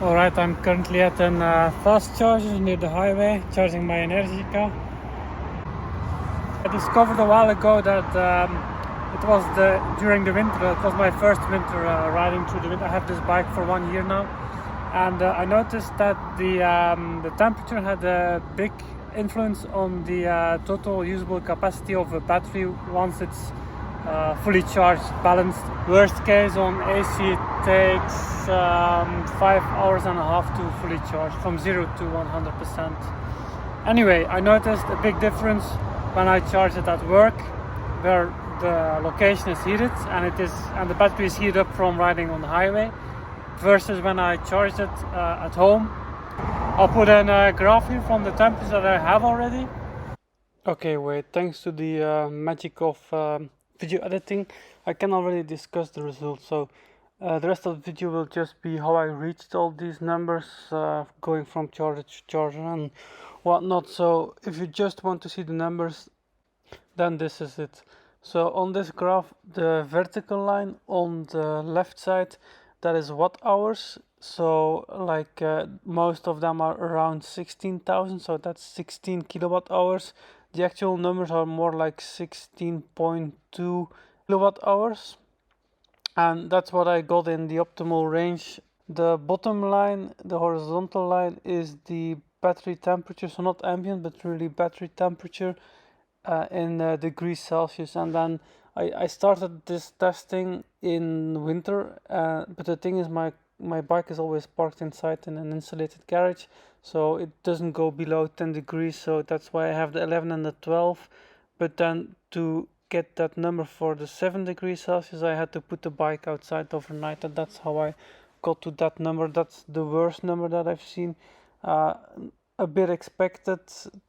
Alright, I'm currently at an fast charger near the highway, charging my Energica. I discovered a while ago that it was during the winter. It was my first winter riding through the winter. I have this bike for 1 year now, and I noticed that the temperature had a big influence on the total usable capacity of a battery once it's fully charged, balanced. Worst case on AC it takes 5 hours and a half to fully charge from 0 to 100%. Anyway, I noticed a big difference when I charge it at work, where the location is heated and the battery is heated up from riding on the highway, versus when I charge it at home. I'll put in a graph here from the temperatures that I have already. Okay, wait, thanks to the magic of video editing, I can already discuss the results. So the rest of the video will just be how I reached all these numbers, going from charger to charger and whatnot. So if you just want to see the numbers, then this is it. So on this graph, the vertical line on the left side, that is watt hours. So like most of them are around 16,000, so that's 16 kilowatt hours. The actual numbers are more like 16.2 kilowatt hours, and that's what I got in the optimal range. The bottom line, the horizontal line, is the battery temperature, so not ambient but really battery temperature in degrees Celsius. And then I started this testing in winter, but the thing is my bike is always parked inside in an insulated garage, so it doesn't go below 10 degrees, so that's why I have the 11 and the 12. But then to get that number for the 7 degrees Celsius, I had to put the bike outside overnight, and that's how I got to that number. That's the worst number that I've seen. A bit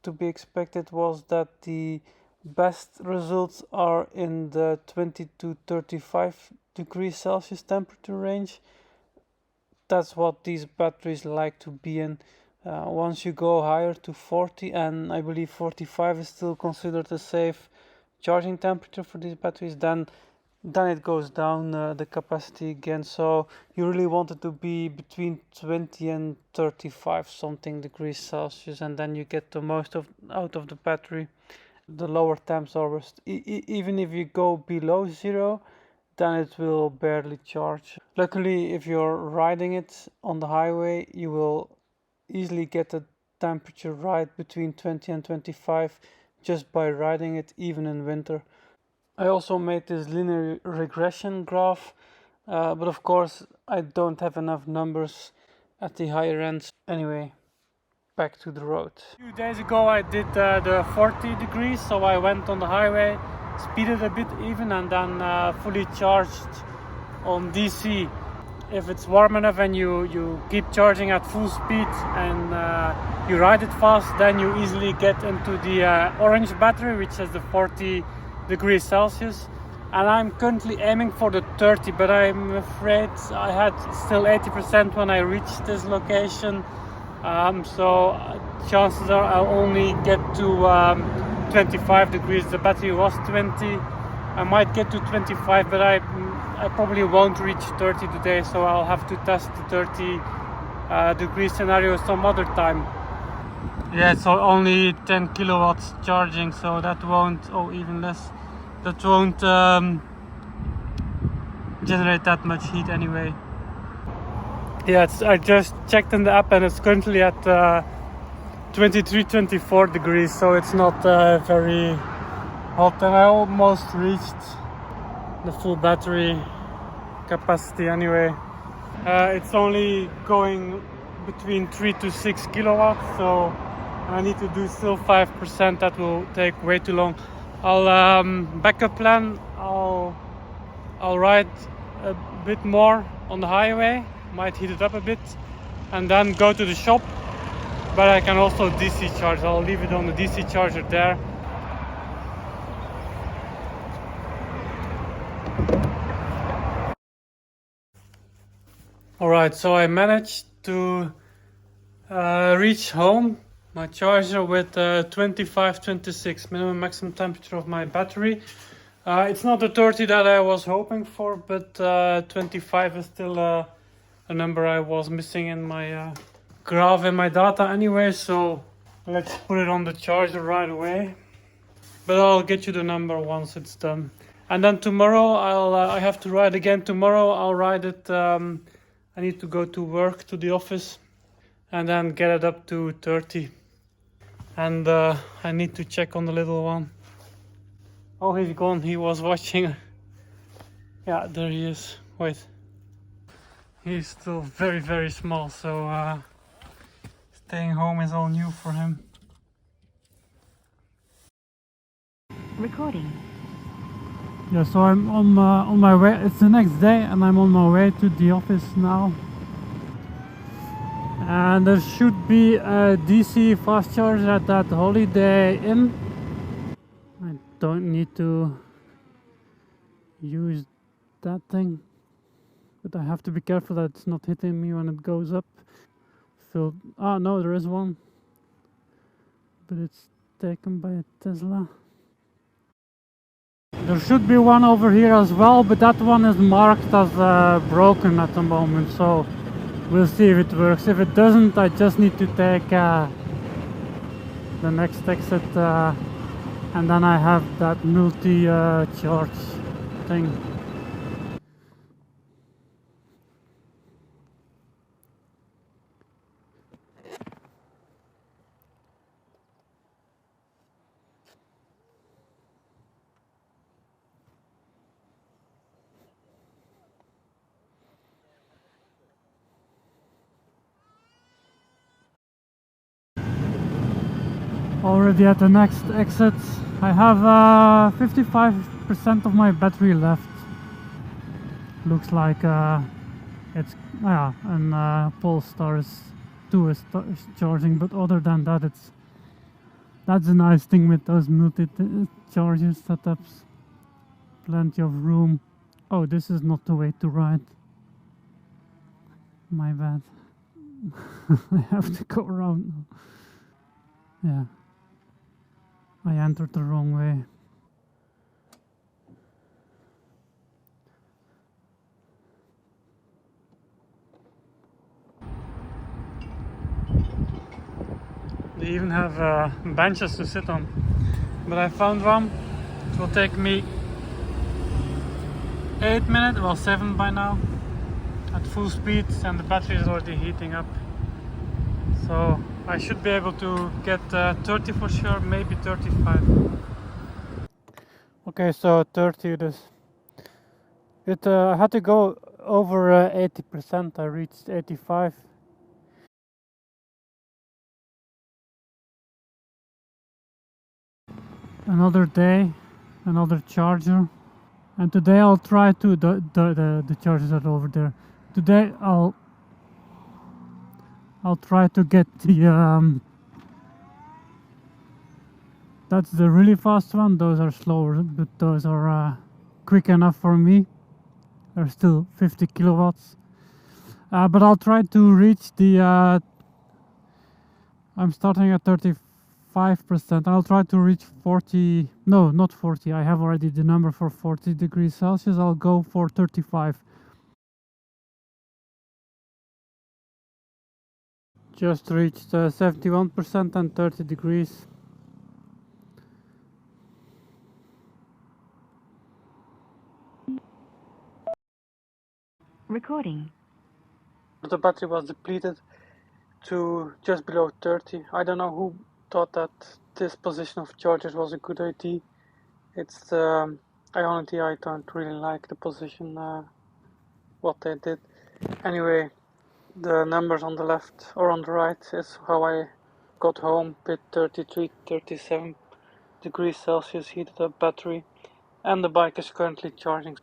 to be expected was that the best results are in the 20 to 35 degrees Celsius temperature range. That's what these batteries like to be in. Once you go higher to 40, and I believe 45 is still considered a safe charging temperature for these batteries, then it goes down the capacity again. So you really want it to be between 20 and 35 something degrees Celsius, and then you get the most out of the battery. The lower temps are worst. Even if you go below 0, then it will barely charge. Luckily, if you're riding it on the highway, you will easily get the temperature right between 20 and 25 just by riding it, even in winter. I also made this linear regression graph, but of course I don't have enough numbers at the higher ends. Anyway, back to the road. A few days ago I did the 40 degrees, so I went on the highway, speeded a bit even, and then fully charged on DC. If it's warm enough and you keep charging at full speed and you ride it fast, then you easily get into the orange battery, which has the 40 degrees Celsius. And I'm currently aiming for the 30, but I'm afraid I had still 80% when I reached this location. So chances are I'll only get to 25 degrees. The battery was 20. I might get to 25, but I probably won't reach 30 today, so I'll have to test the 30 degree scenario some other time. Yeah, so only 10 kilowatts charging, so that won't, even less, that won't generate that much heat anyway. Yeah, I just checked in the app and it's currently at 23-24 degrees, so it's not very hot, and I almost reached the full battery capacity anyway. It's only going between 3 to 6 kilowatts, so I need to do still 5%. That will take way too long. I'll backup plan. I'll ride a bit more on the highway, might heat it up a bit, and then go to the shop. But I can also DC charge. I'll leave it on the DC charger there. Alright, so I managed to reach home, my charger, with 25-26 minimum maximum temperature of my battery. It's not the 30 that I was hoping for, but 25 is still a a number I was missing in my graph in my data anyway, so let's put it on the charger right away. But I'll get you the number once it's done. And then tomorrow I have to ride again. Tomorrow I'll ride it. I need to go to work, to the office, and then get it up to 30. And I need to check on the little one. Oh, he's gone. He was watching. Yeah, there he is. Wait. He's still very, very small, so staying home is all new for him. Recording. Yeah, so I'm on my way. It's the next day, and I'm on my way to the office now. And there should be a DC fast charger at that Holiday Inn. I don't need to use that thing, but I have to be careful that it's not hitting me when it goes up. So, no, there is one, but it's taken by a Tesla. There should be one over here as well, but that one is marked as broken at the moment, so we'll see if it works. If it doesn't, I just need to take the next exit, and then I have that multi-charge thing. Already at the next exit. I have 55% of my battery left. Looks like it's and Polestar 2 is charging, but other than that, that's a nice thing with those multi-charger setups. Plenty of room. Oh, this is not the way to ride. My bad. I have to go around now. Yeah. I entered the wrong way. They even have benches to sit on. But I found one. It will take me 8 minutes, well 7 by now, at full speed, and the battery is already heating up. So I should be able to get 30 for sure, maybe 35. Okay, so 30 it is. I had to go over 80%, I reached 85. Another day, another charger. And today I'll try to, the chargers are over there. Today I'll try to get the, that's the really fast one. Those are slower, but those are quick enough for me. They're still 50 kilowatts. But I'll try to reach the, I'm starting at 35%. I'll try to reach 40, no, not 40. I have already the number for 40 degrees Celsius. I'll go for 35. Just reached 71% and 30 degrees. Recording. The battery was depleted to just below 30. I don't know who thought that this position of chargers was a good idea. It's honestly, I don't really like the position, what they did. Anyway, the numbers on the left or on the right is how I got home with 33, 37 degrees Celsius heated up battery, and the bike is currently charging.